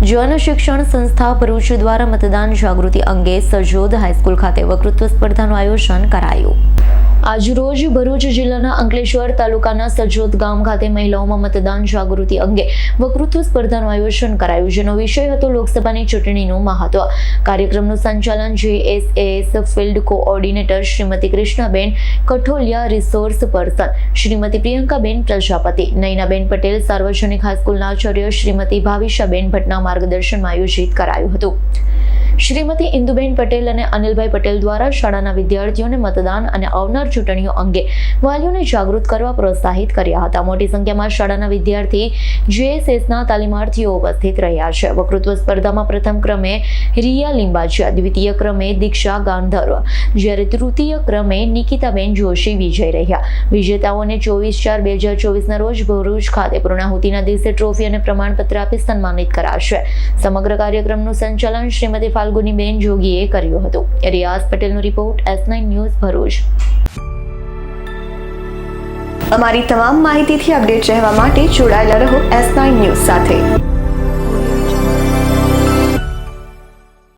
જન શિક્ષણ સંસ્થા ભરૂચ દ્વારા મતદાન જાગૃતિ અંગે સજોદ હાઈસ્કૂલ ખાતે વક્તૃત્વ સ્પર્ધાનું આયોજન કરાયું। આજરોજ ભરૂચ જિલ્લાના અંકલેશ્વર તાલુકાના સજોદ ગામ ખાતે મહિલાઓમાં મતદાન જાગૃતિ અંગે વક્તૃત્વ સ્પર્ધાનું આયોજન કરાયું, જેનો વિષય હતો લોકસભાની ચૂંટણીનું મહત્વ। કાર્યક્રમનું સંચાલન JSAS field coordinator Shrimati Krishnaben Katholiya, resource person Shrimati Priyankaben Prajapati, Nayanaben Patel, સાર્વજનિક હાઈસ્કૂલના આચાર્ય શ્રીમતી ભાવિશાબેન ભટ્ટના માર્ગદર્શનમાં આયોજિત કરાયું હતું। શ્રીમતી ઇન્દુબેન પટેલ અને અનિલભાઈ પટેલ દ્વારા શાળાના વિદ્યાર્થીઓને મતદાન અને આવનાર ચૂંટણીઓ અંગે વાલીઓને જાગૃત કરવા પ્રોત્સાહિત કર્યા હતા। મોટી સંખ્યામાં શાળાના વિદ્યાર્થી JSASના તાલીમાર્થીઓ ઉપસ્થિત રહ્યા છે। વક્તૃત્વ સ્પર્ધામાં પ્રથમ ક્રમે રિયા લિંબાચિયા, દ્વિતીય ક્રમે દીક્ષા ગાંધર્વ, જ્યારે તૃતીય ક્રમે નિકિતાબેન જોશી વિજય રહ્યા। વિજેતાઓને 24/4/2024ના રોજ ભરૂચ ખાતે પૂર્ણાહુતિના દિવસે ટ્રોફી અને પ્રમાણપત્ર આપી સન્માનિત કરાશે। સમગ્ર કાર્યક્રમનું સંચાલન શ્રીમતી ફાલ્ગુનીબેન જોગીએ કર્યું હતું। રિયાઝ પટેલનો રિપોર્ટ, S9 ન્યૂઝ ભરૂચ। અમારી તમામ માહિતીથી અપડેટ રહેવા માટે જોડાયેલા રહો S9 ન્યૂઝ સાથે।